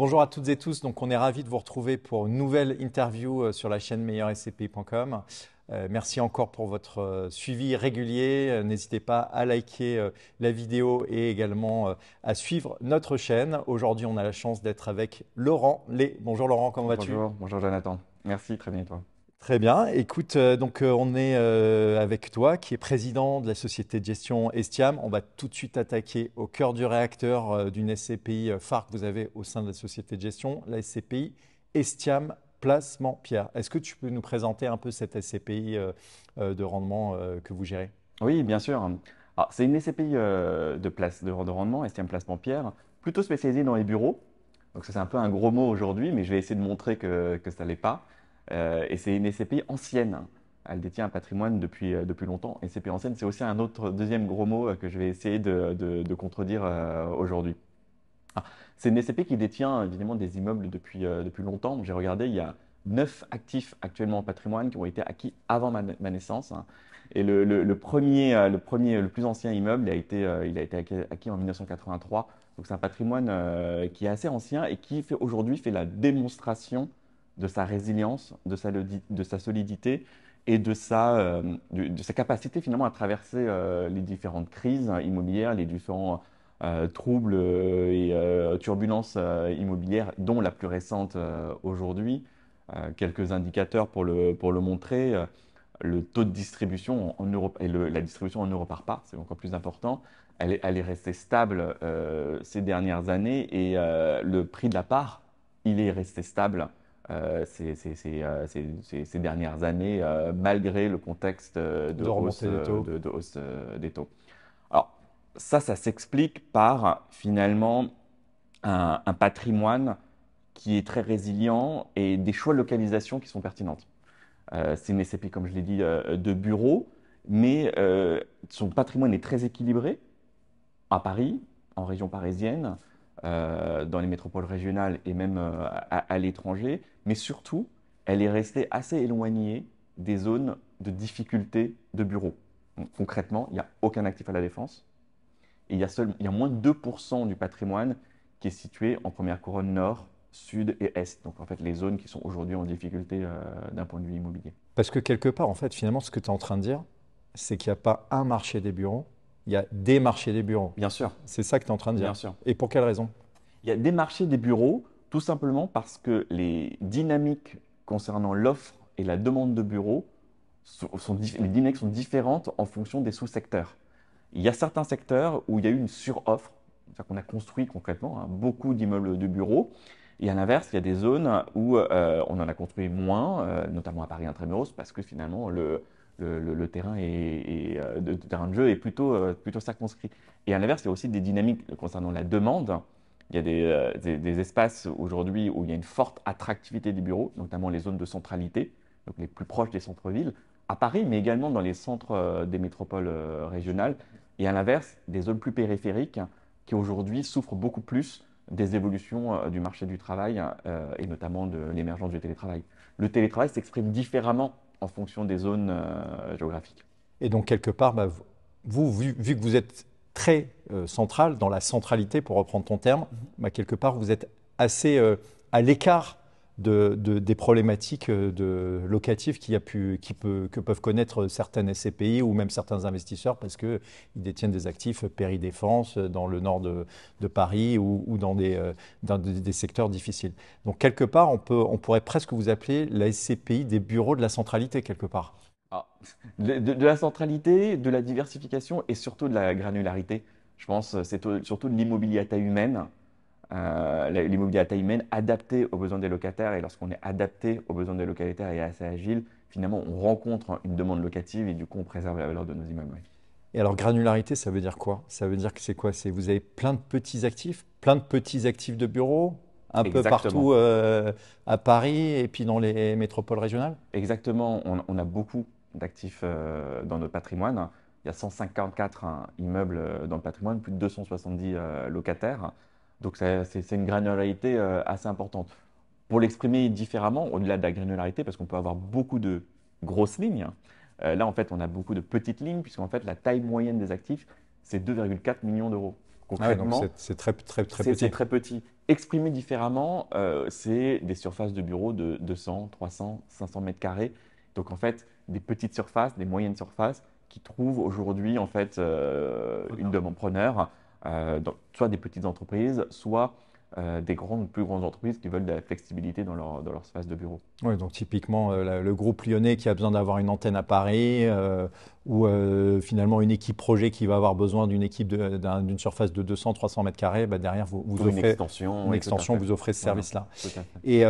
Bonjour à toutes et tous. Donc, on est ravis de vous retrouver pour une nouvelle interview sur la chaîne meilleurscpi.com. Merci encore pour votre suivi régulier. N'hésitez pas à liker la vidéo et également à suivre notre chaîne. Aujourd'hui, on a la chance d'être avec Laurent Lé. Bonjour Laurent, comment vas-tu? Bonjour Jonathan. Merci, très bien et toi? Très bien. Écoute, on est avec toi, qui est président de la société de gestion Estiam. On va tout de suite attaquer au cœur du réacteur d'une SCPI phare que vous avez au sein de la société de gestion, la SCPI Estiam Placement Pierre. Est-ce que tu peux nous présenter un peu cette SCPI de rendement que vous gérez? Oui, bien sûr. Alors, c'est une SCPI de rendement, STM Placement Pierre, plutôt spécialisée dans les bureaux. Donc ça, c'est un peu un gros mot aujourd'hui, mais je vais essayer de montrer que ça ne l'est pas. Et c'est une SCPI ancienne. Elle détient un patrimoine depuis longtemps. SCPI ancienne, c'est aussi un autre deuxième gros mot que je vais essayer de contredire aujourd'hui. Ah, c'est une SCP qui détient évidemment des immeubles depuis longtemps. J'ai regardé, il y a 9 actifs actuellement en patrimoine qui ont été acquis avant ma naissance. Et le plus ancien immeuble il a été acquis en 1983. Donc c'est un patrimoine qui est assez ancien et qui aujourd'hui fait la démonstration de sa résilience, de sa solidité et de sa capacité finalement à traverser les différentes crises immobilières, les différents troubles et turbulences immobilières, dont la plus récente aujourd'hui. Quelques indicateurs pour le montrer. Le taux de distribution en Europe et la distribution en euros par part, c'est encore plus important. Elle est restée stable ces dernières années et le prix de la part, il est resté stable ces dernières années, malgré le contexte De remonter des taux. de hausse des taux. Alors, ça s'explique par finalement un patrimoine qui est très résilient et des choix de localisation qui sont pertinentes. C'est une SCPI, comme je l'ai dit, de bureau, mais son patrimoine est très équilibré à Paris, en région parisienne, dans les métropoles régionales et même à l'étranger. Mais surtout, elle est restée assez éloignée des zones de difficulté de bureau. Donc, concrètement, il n'y a aucun actif à la défense. Et il y a moins de 2% du patrimoine qui est situé en première couronne nord, sud et est. Donc en fait, les zones qui sont aujourd'hui en difficulté d'un point de vue immobilier. Parce que quelque part, en fait, finalement, ce que tu es en train de dire, c'est qu'il n'y a pas un marché des bureaux, il y a des marchés des bureaux. Bien sûr, C'est ça que tu es en train de dire. bien sûr. Et pour quelle raison? Il y a des marchés des bureaux, tout simplement parce que les dynamiques concernant l'offre et la demande de bureaux, les dynamiques sont différentes en fonction des sous-secteurs. Il y a certains secteurs où il y a eu une suroffre, c'est-à-dire qu'on a construit concrètement beaucoup d'immeubles de bureaux. Et à l'inverse, il y a des zones où on en a construit moins, notamment à Paris intramuros, parce que finalement le terrain de jeu est plutôt circonscrit. Et à l'inverse, il y a aussi des dynamiques concernant la demande. Il y a des espaces aujourd'hui où il y a une forte attractivité des bureaux, notamment les zones de centralité, donc les plus proches des centres-villes, à Paris, mais également dans les centres des métropoles régionales. Et à l'inverse, des zones plus périphériques qui aujourd'hui souffrent beaucoup plus des évolutions du marché du travail et notamment de l'émergence du télétravail. Le télétravail s'exprime différemment en fonction des zones géographiques. Et donc, quelque part, bah, vous, vu que vous êtes très central, dans la centralité, pour reprendre ton terme, bah, quelque part, vous êtes assez à l'écart des problématiques locatives que peuvent connaître certaines SCPI ou même certains investisseurs parce qu'ils détiennent des actifs péri-défense dans le nord de Paris ou dans des secteurs difficiles. Donc, quelque part, on pourrait presque vous appeler la SCPI des bureaux de la centralité, quelque part. Ah, de la centralité, de la diversification et surtout de la granularité. Je pense que surtout de l'immobilier à taille humaine. L'immobilier à taille humaine adapté aux besoins des locataires. Et lorsqu'on est adapté aux besoins des locataires et assez agile, finalement, on rencontre une demande locative et du coup, on préserve la valeur de nos immeubles. Oui. Et alors, granularité, ça veut dire quoi? Ça veut dire que c'est quoi? C'est vous avez plein de petits actifs de bureaux, un peu Exactement. partout à Paris et puis dans les métropoles régionales? Exactement. On a beaucoup d'actifs dans notre patrimoine. Il y a 154 immeubles dans le patrimoine, plus de 270 locataires. Donc, c'est une granularité assez importante. Pour l'exprimer différemment, au-delà de la granularité, parce qu'on peut avoir beaucoup de grosses lignes, là, en fait, on a beaucoup de petites lignes, puisqu'en fait, la taille moyenne des actifs, c'est 2,4 millions d'euros. Ah ouais, donc Concrètement, c'est très c'est petit. très petit. Exprimé différemment, c'est des surfaces de bureau de 200, 300, 500 mètres carrés. Donc en fait, des petites surfaces, des moyennes surfaces qui trouvent aujourd'hui en fait une demande preneur, soit des petites entreprises, soit des plus grandes entreprises qui veulent de la flexibilité dans leur space de bureau. Oui, donc typiquement le groupe lyonnais qui a besoin d'avoir une antenne à Paris, ou finalement une équipe projet qui va avoir besoin d'une équipe d'une surface de 200-300 mètres carrés, bah, derrière vous Ou une offrez extension, une oui, tout à extension, fait. vous offrez ce Voilà, service-là. tout à fait. Et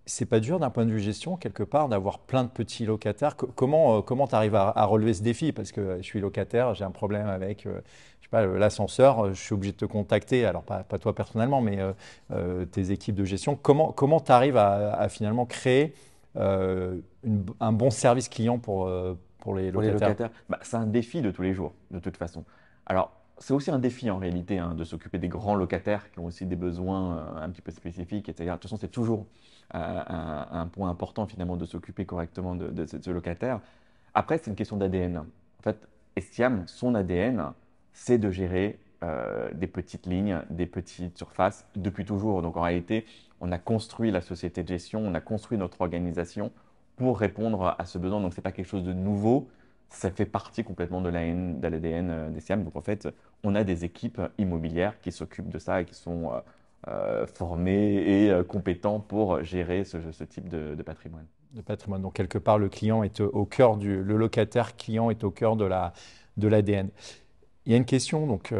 c'est pas dur d'un point de vue gestion, quelque part, d'avoir plein de petits locataires. Comment tu arrives à relever ce défi? Parce que je suis locataire, j'ai un problème avec je sais pas, l'ascenseur, je suis obligé de te contacter, alors pas toi personnellement, mais tes équipes de gestion. Comment tu arrives à finalement créer un bon service client pour les Pour les locataires? locataires, bah, c'est un défi de tous les jours, de toute façon. Alors, c'est aussi un défi en réalité hein, de s'occuper des grands locataires qui ont aussi des besoins un petit peu spécifiques, etc. De toute façon, c'est toujours un point important finalement de s'occuper correctement de ce locataire. Après, c'est une question d'ADN. En fait, Estiam, son ADN, c'est de gérer des petites lignes, des petites surfaces depuis toujours. Donc en réalité, on a construit la société de gestion, on a construit notre organisation pour répondre à ce besoin. Donc ce n'est pas quelque chose de nouveau, ça fait partie complètement de l'ADN d'Estiam. Donc en fait, on a des équipes immobilières qui s'occupent de ça et qui sont formées et compétents pour gérer ce type de patrimoine. De patrimoine. Donc quelque part, le client est au cœur le locataire client est au cœur de l'ADN. Il y a une question, donc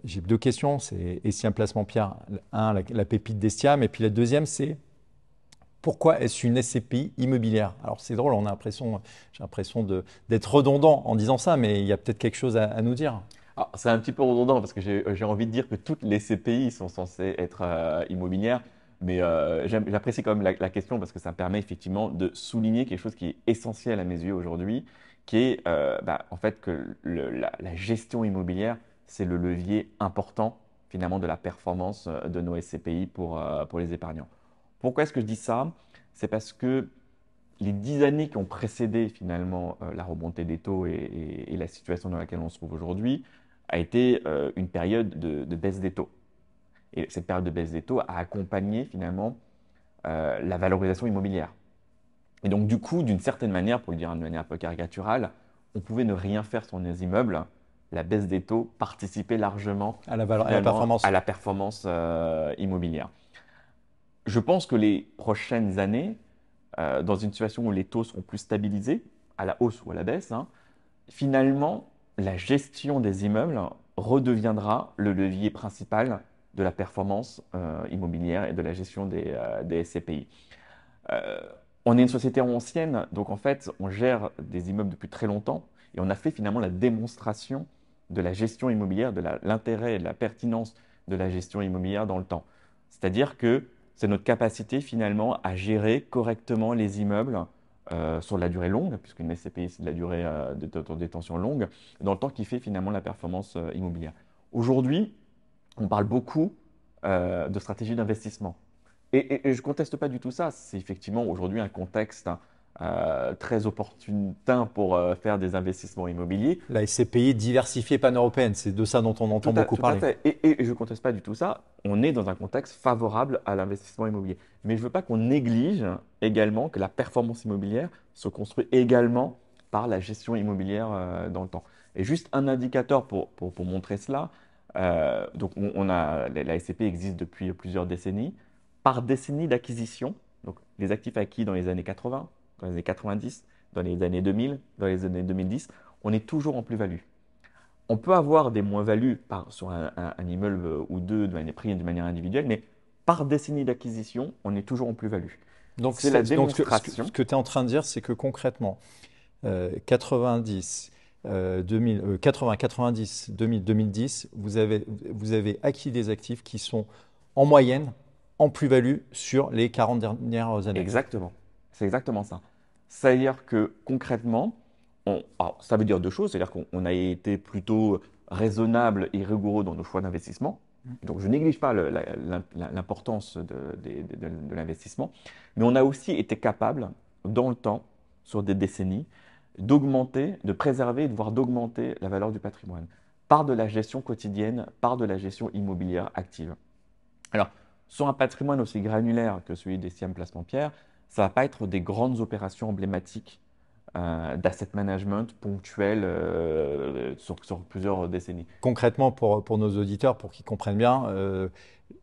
j'ai deux questions, c'est Estiam Placement Pierre, un, la pépite d'Estiam, et puis la deuxième, c'est pourquoi est-ce une SCPI immobilière? Alors c'est drôle, j'ai l'impression d'être redondant en disant ça, mais il y a peut-être quelque chose à nous dire. Alors, c'est un petit peu redondant parce que j'ai envie de dire que toutes les CPI sont censées être immobilières, mais j'apprécie quand même la question parce que ça me permet effectivement de souligner quelque chose qui est essentiel à mes yeux aujourd'hui, qui est en fait que la gestion immobilière, c'est le levier important finalement de la performance de nos SCPI pour les épargnants. Pourquoi est-ce que je dis ça? C'est parce que les 10 années qui ont précédé finalement la remontée des taux et la situation dans laquelle on se trouve aujourd'hui a été une période de baisse des taux. Et cette période de baisse des taux a accompagné finalement la valorisation immobilière. Et donc du coup, d'une certaine manière, pour le dire de manière un peu caricaturale, on pouvait ne rien faire sur nos immeubles. La baisse des taux participait largement À la finalement à performance. la performance immobilière. Je pense que les prochaines années, dans une situation où les taux seront plus stabilisés, à la hausse ou à la baisse, hein, finalement, la gestion des immeubles redeviendra le levier principal de la performance immobilière et de la gestion des SCPI. Euh, on est une société ancienne, donc en fait, on gère des immeubles depuis très longtemps et on a fait finalement la démonstration de la gestion immobilière, de l'intérêt et de la pertinence de la gestion immobilière dans le temps. C'est-à-dire que c'est notre capacité finalement à gérer correctement les immeubles sur la durée longue, puisqu'une SCPI c'est de la durée de détention longue, dans le temps qui fait finalement la performance immobilière. Aujourd'hui, on parle beaucoup de stratégie d'investissement. Et je ne conteste pas du tout ça. C'est effectivement aujourd'hui un contexte très opportun pour faire des investissements immobiliers. La SCPI diversifiée pan-européenne, c'est de ça dont on entend beaucoup Tout à parler. fait. Et je ne conteste pas du tout ça. On est dans un contexte favorable à l'investissement immobilier. Mais je ne veux pas qu'on néglige également que la performance immobilière se construit également par la gestion immobilière dans le temps. Et juste un indicateur pour montrer cela. Donc la SCP existe depuis plusieurs décennies. Par décennie d'acquisition, donc les actifs acquis dans les années 80, dans les années 90, dans les années 2000, dans les années 2010, on est toujours en plus-value. On peut avoir des moins-values sur un immeuble ou deux pris de manière individuelle, mais par décennie d'acquisition, on est toujours en plus-value. Donc, C'est la ce démonstration. que tu es en train de dire, c'est que concrètement, 90, 2000, 80, 90, 2000, 2010, vous avez acquis des actifs qui sont en moyenne en plus-value sur les 40 dernières années. Exactement. C'est exactement ça. C'est-à-dire que concrètement, alors, ça veut dire deux choses. C'est-à-dire qu'on a été plutôt raisonnable et rigoureux dans nos choix d'investissement. Donc, je néglige pas l'importance de l'investissement, mais on a aussi été capable, dans le temps, sur des décennies, d'augmenter, de préserver, voire d'augmenter la valeur du patrimoine. par de la gestion quotidienne, par de la gestion immobilière active. Alors, sur un patrimoine aussi granulaire que celui des SIAM Placement Pierre, ça ne va pas être des grandes opérations emblématiques d'asset management ponctuelles sur plusieurs décennies. Concrètement, pour nos auditeurs, pour qu'ils comprennent bien,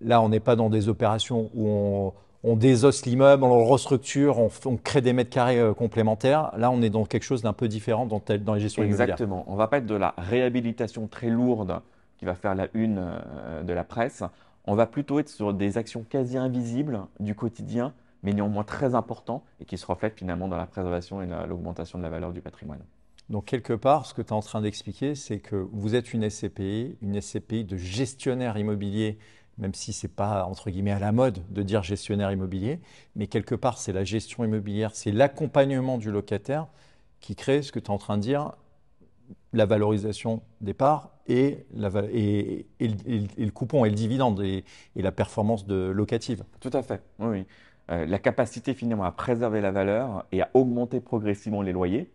là, on n'est pas dans des opérations où on désosse l'immeuble, on le restructure, on crée des mètres carrés complémentaires. Là, on est dans quelque chose d'un peu différent dans les gestions immobilières. Exactement. On ne va pas être de la réhabilitation très lourde qui va faire la une de la presse. On va plutôt être sur des actions quasi invisibles du quotidien, mais néanmoins très importants et qui se reflètent finalement dans la préservation et l'augmentation de la valeur du patrimoine. Donc, quelque part, ce que tu es en train d'expliquer, c'est que vous êtes une SCPI de gestionnaire immobilier, même si ce n'est pas, entre guillemets, à la mode de dire gestionnaire immobilier, mais quelque part, c'est la gestion immobilière, c'est l'accompagnement du locataire qui crée ce que tu es en train de dire, la valorisation des parts et le coupon et le dividende et la performance locative. Tout à fait, oui, oui. La capacité finalement à préserver la valeur et à augmenter progressivement les loyers,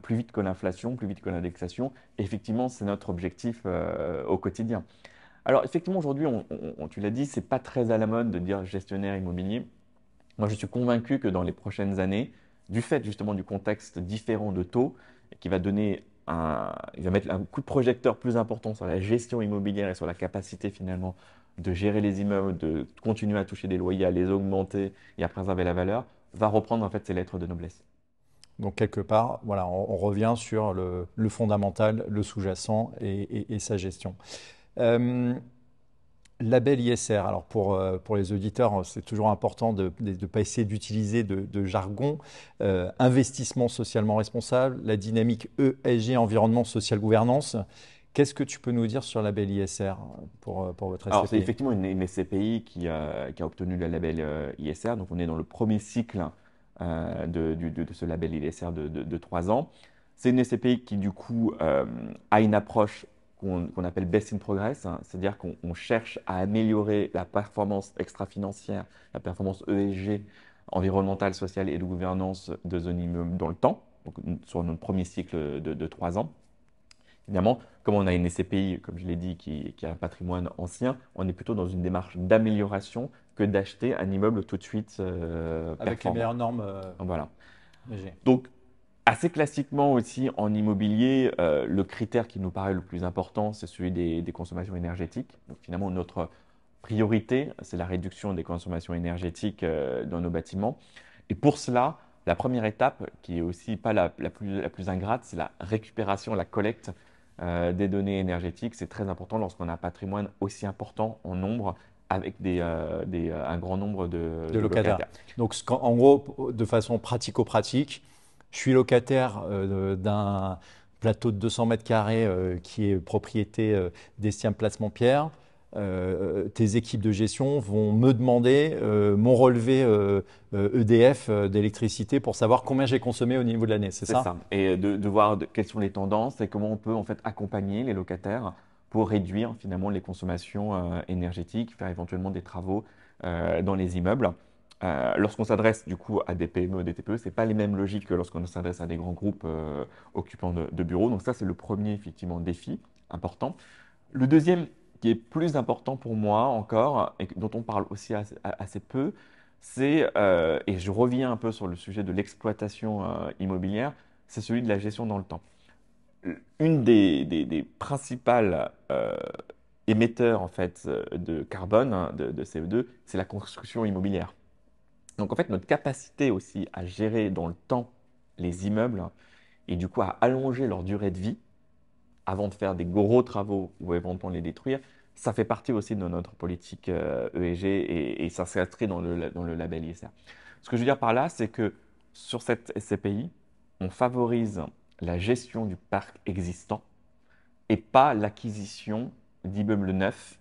plus vite que l'inflation, plus vite que l'indexation. Effectivement, c'est notre objectif au quotidien. Alors effectivement, aujourd'hui, tu l'as dit, c'est pas très à la mode de dire gestionnaire immobilier. Moi, je suis convaincu que dans les prochaines années, du fait justement du contexte différent de taux, qui va donner il va mettre un coup de projecteur plus important sur la gestion immobilière et sur la capacité finalement de gérer les immeubles, de continuer à toucher des loyers, à les augmenter et à préserver la valeur, va reprendre en fait ses lettres de noblesse. Donc, quelque part, voilà, on revient sur le fondamental, le sous-jacent et sa gestion. Euh, Label ISR, alors pour les auditeurs, c'est toujours important de ne pas essayer d'utiliser de jargon. Investissement socialement responsable, la dynamique ESG, environnement, social, gouvernance. Qu'est-ce que tu peux nous dire sur label ISR pour votre Alors, c'est SCPI? effectivement une SCPI qui a obtenu le label ISR. Donc, on est dans le premier cycle de ce label ISR de 3 ans. C'est une SCPI qui, du coup, a une approche qu'on appelle best in progress, hein. C'est-à-dire qu'on cherche à améliorer la performance extra-financière, la performance ESG, environnementale, sociale et de gouvernance de zones immeubles dans le temps, donc sur notre premier cycle de 3 ans. Évidemment, comme on a une SCPI, comme je l'ai dit, qui a un patrimoine ancien, on est plutôt dans une démarche d'amélioration que d'acheter un immeuble tout de suite Avec les performant. meilleures normes Voilà. ESG. Donc, assez classiquement aussi en immobilier, le critère qui nous paraît le plus important, c'est celui des consommations énergétiques. Donc, finalement, notre priorité, c'est la réduction des consommations énergétiques dans nos bâtiments. Et pour cela, la première étape, qui est aussi pas la plus ingrate, c'est la récupération, la collecte des données énergétiques. C'est très important lorsqu'on a un patrimoine aussi important en nombre avec un grand nombre de locataires. locataires. Donc, en gros, de façon pratico-pratique, je suis locataire d'un plateau de 200 mètres carrés qui est propriété d'Estiam Placement Pierre. Tes équipes de gestion vont me demander mon relevé EDF d'électricité pour savoir combien j'ai consommé au niveau de l'année, c'est C'est ça? ça. Et de voir quelles sont les tendances et comment on peut en fait accompagner les locataires pour réduire finalement les consommations énergétiques, faire éventuellement des travaux dans les immeubles. Lorsqu'on s'adresse du coup à des PME, des TPE, ce n'est pas les mêmes logiques que lorsqu'on s'adresse à des grands groupes occupants de bureaux. Donc ça, c'est le premier effectivement défi important. Le deuxième, qui est plus important pour moi encore, et dont on parle aussi assez peu, c'est, et je reviens un peu sur le sujet de l'exploitation immobilière, c'est celui de la gestion dans le temps. Une des principales émetteurs en fait, de carbone, hein, de CO2, c'est la construction immobilière. Donc en fait, notre capacité aussi à gérer dans le temps les immeubles et du coup à allonger leur durée de vie, avant de faire des gros travaux ou éventuellement les détruire, ça fait partie aussi de notre politique ESG et ça s'inscrit dans le label ISR. Ce que je veux dire par là, c'est que sur cette SCPI, on favorise la gestion du parc existant et pas l'acquisition d'immeubles neufs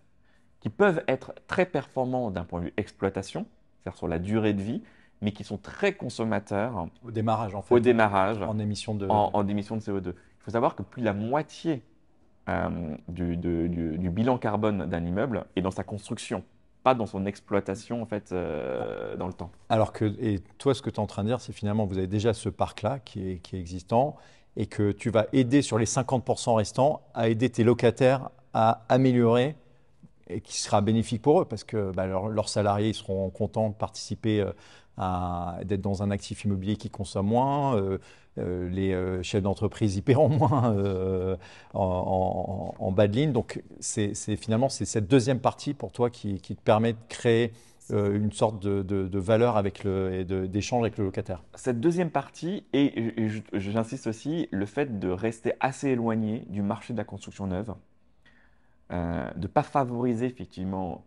qui peuvent être très performants d'un point de vue exploitation, c'est-à-dire sur la durée de vie, mais qui sont très consommateurs Au démarrage, en au fait, démarrage en émission de. en émissions de CO2. Il faut savoir que plus de la moitié du bilan carbone d'un immeuble est dans sa construction. pas dans son exploitation en fait dans le temps. Alors que, et toi, ce que tu es en train de dire, c'est finalement, vous avez déjà ce parc-là qui est existant et que tu vas aider sur les 50% restants à aider tes locataires à améliorer et qui sera bénéfique pour eux parce que bah, leurs salariés ils seront contents de participer d'être dans un actif immobilier qui consomme moins. Les chefs d'entreprise y paieront moins en bas de ligne. Donc finalement c'est cette deuxième partie pour toi qui te permet de créer une sorte de valeur avec d'échange avec le locataire. Cette deuxième partie, et j'insiste aussi, le fait de rester assez éloigné du marché de la construction neuve, de ne pas favoriser effectivement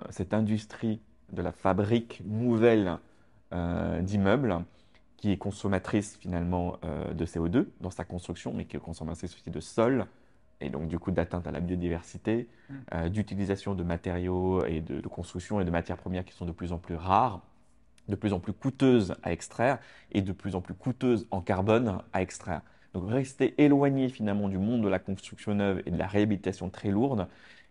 cette industrie de la fabrique nouvelle d'immeubles qui est consommatrice finalement de CO2 dans sa construction, mais qui est consommatrice aussi de sol, et donc du coup d'atteinte à la biodiversité, d'utilisation de matériaux et de construction et de matières premières qui sont de plus en plus rares, de plus en plus coûteuses à extraire et de plus en plus coûteuses en carbone à extraire. Donc rester éloigné finalement du monde de la construction neuve et de la réhabilitation très lourde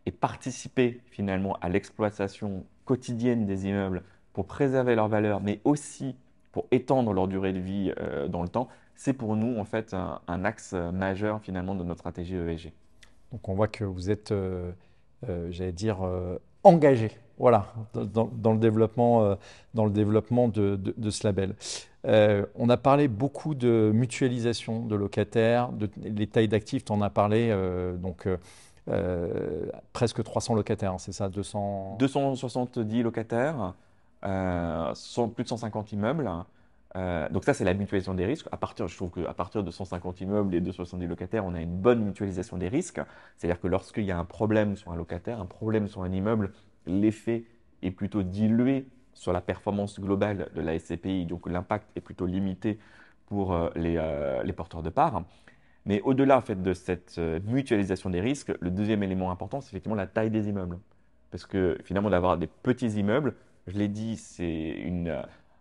et participer finalement à l'exploitation quotidienne des immeubles pour préserver leur valeur, mais aussi pour étendre leur durée de vie dans le temps, c'est pour nous en fait un axe majeur finalement de notre stratégie ESG. Donc on voit que vous êtes, j'allais dire, engagé, voilà, dans le développement de ce label. On a parlé beaucoup de mutualisation de locataires, les tailles d'actifs, tu en as parlé, presque 300 locataires, hein, c'est ça, 200. 270 locataires, plus de 150 immeubles. Donc ça, c'est la mutualisation des risques. Je trouve qu'à partir de 150 immeubles et de 70 locataires, on a une bonne mutualisation des risques. C'est-à-dire que lorsqu'il y a un problème sur un locataire, un problème sur un immeuble, l'effet est plutôt dilué sur la performance globale de la SCPI. Donc l'impact est plutôt limité pour les porteurs de parts. Mais au-delà en fait, de cette mutualisation des risques, le deuxième élément important, c'est effectivement la taille des immeubles. Parce que finalement, d'avoir des petits immeubles, je l'ai dit, c'est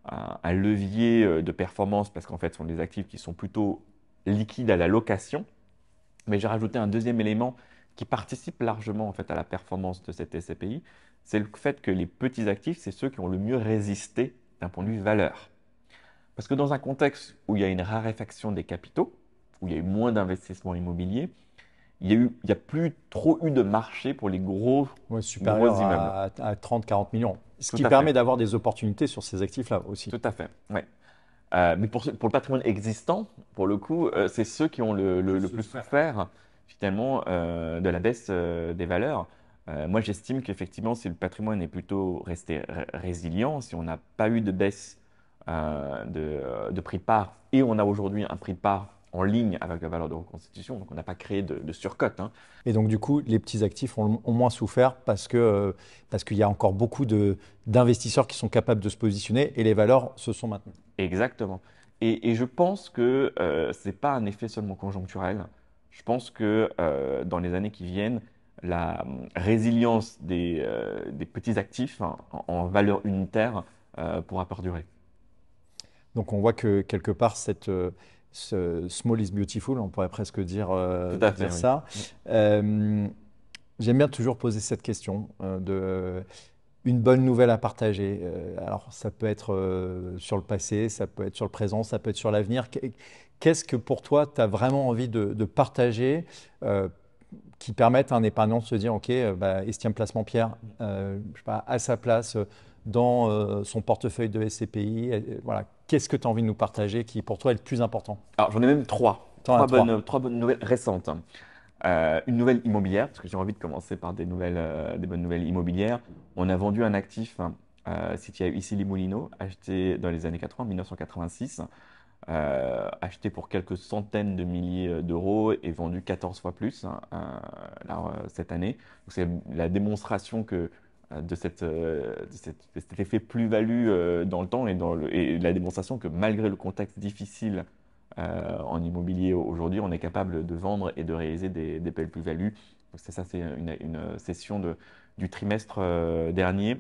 un levier de performance parce qu'en fait, ce sont des actifs qui sont plutôt liquides à la location. Mais j'ai rajouté un deuxième élément qui participe largement en fait, à la performance de cette SCPI, c'est le fait que les petits actifs, c'est ceux qui ont le mieux résisté d'un point de vue valeur. Parce que dans un contexte où il y a une raréfaction des capitaux, où il y a eu moins d'investissements immobiliers, il y a plus trop eu de marché pour les gros supérieur immeubles. à 30-40 millions. Ce Tout qui à permet fait. d'avoir des opportunités sur ces actifs-là aussi. Tout à fait, ouais. Mais pour le patrimoine existant, pour le coup, c'est ceux qui ont le plus souffert finalement de la baisse des valeurs. Moi, j'estime qu'effectivement, si le patrimoine est plutôt resté résilient, si on n'a pas eu de baisse de prix de part, et on a aujourd'hui un prix de part en ligne avec la valeur de reconstitution, donc on n'a pas créé de surcote, hein. Et donc, du coup, les petits actifs ont moins souffert parce qu'il y a encore beaucoup d'investisseurs qui sont capables de se positionner et les valeurs se sont maintenues. Exactement. Et je pense que ce n'est pas un effet seulement conjoncturel. Je pense que dans les années qui viennent, la résilience des petits actifs hein, en valeur unitaire pourra perdurer. Donc, on voit que quelque part, ce small is beautiful, on pourrait presque dire, Tout à fait, dire oui. ça. J'aime bien toujours poser cette question de une bonne nouvelle à partager. Alors, ça peut être sur le passé, ça peut être sur le présent, ça peut être sur l'avenir. Qu'est-ce que pour toi, tu as vraiment envie de partager qui permettent à un épargnant de se dire, OK, Estienne Placement Pierre, je sais pas, à sa place dans son portefeuille de SCPI, voilà. Qu'est-ce que tu as envie de nous partager qui, pour toi, est le plus important? Alors, j'en ai même trois. T'en as trois. Trois bonnes nouvelles récentes. Une nouvelle immobilière, parce que j'ai envie de commencer par des bonnes nouvelles immobilières. On a vendu un actif situé ici Les Moulineaux, acheté dans les années 80, 1986, acheté pour quelques centaines de milliers d'euros et vendu 14 fois plus cette année. C'est la démonstration de cet effet plus-value dans le temps et la démonstration que malgré le contexte difficile en immobilier aujourd'hui, on est capable de vendre et de réaliser des belles plus-values. C'est ça, c'est une session du trimestre dernier.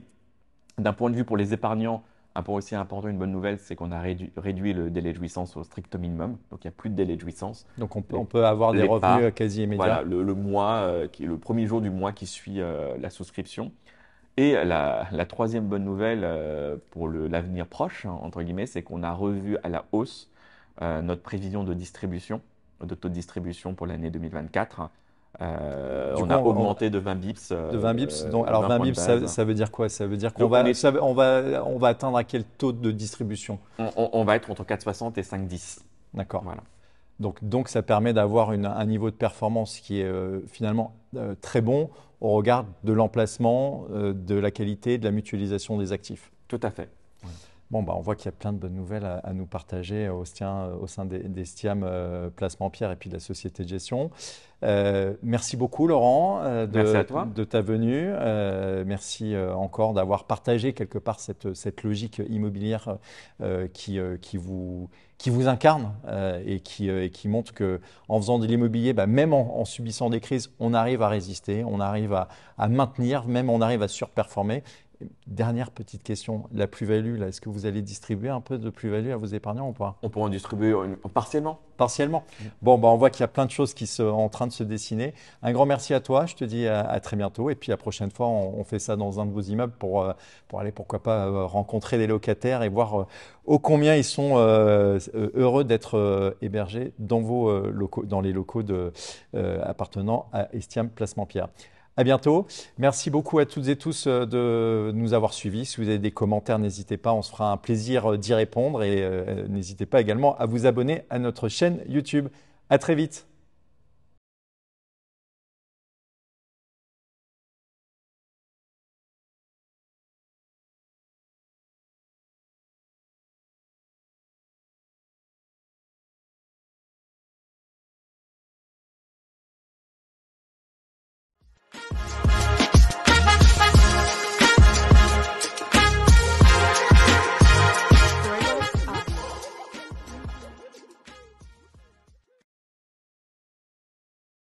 D'un point de vue pour les épargnants, un point aussi important, une bonne nouvelle, c'est qu'on a réduit le délai de jouissance au strict minimum. Donc il n'y a plus de délai de jouissance. Donc on peut avoir des revenus quasi immédiats. Voilà, le premier jour du mois qui suit la souscription. Et la troisième bonne nouvelle pour l'avenir proche, hein, entre guillemets, c'est qu'on a revu à la hausse notre prévision de distribution, de taux de distribution pour l'année 2024. Du On coup, a augmenté de 20 bips, de 20 bips. Donc, de alors 20 20 points de bips, base. ça veut dire quoi? Ça veut dire qu'on Donc on va, est, on va atteindre à quel taux de distribution? on va être entre 4,60 et 5,10. D'accord. Voilà. Donc, ça permet d'avoir un niveau de performance qui est finalement très bon au regard de l'emplacement, de la qualité, de la mutualisation des actifs. Tout à fait. Bon, bah, on voit qu'il y a plein de bonnes nouvelles à nous partager au sein d'Estiam Placement Pierre et puis de la société de gestion. Merci beaucoup Laurent Merci à toi. de ta venue. Merci encore d'avoir partagé quelque part cette logique immobilière qui vous incarne et qui montre que en faisant de l'immobilier, bah, même en subissant des crises, on arrive à résister, on arrive à maintenir, même on arrive à surperformer. Dernière petite question, la plus-value, là, est-ce que vous allez distribuer un peu de plus-value à vos épargnants ou pas? On pourra en distribuer partiellement. Partiellement. Bon, bah, on voit qu'il y a plein de choses qui sont en train de se dessiner. Un grand merci à toi, je te dis à très bientôt. Et puis la prochaine fois, on fait ça dans un de vos immeubles pour aller, pourquoi pas, rencontrer des locataires et voir ô combien ils sont heureux d'être hébergés dans vos locaux, dans les locaux appartenant à Estiam Placement Pierre. À bientôt. Merci beaucoup à toutes et tous de nous avoir suivis. Si vous avez des commentaires, n'hésitez pas, on se fera un plaisir d'y répondre et n'hésitez pas également à vous abonner à notre chaîne YouTube. À très vite.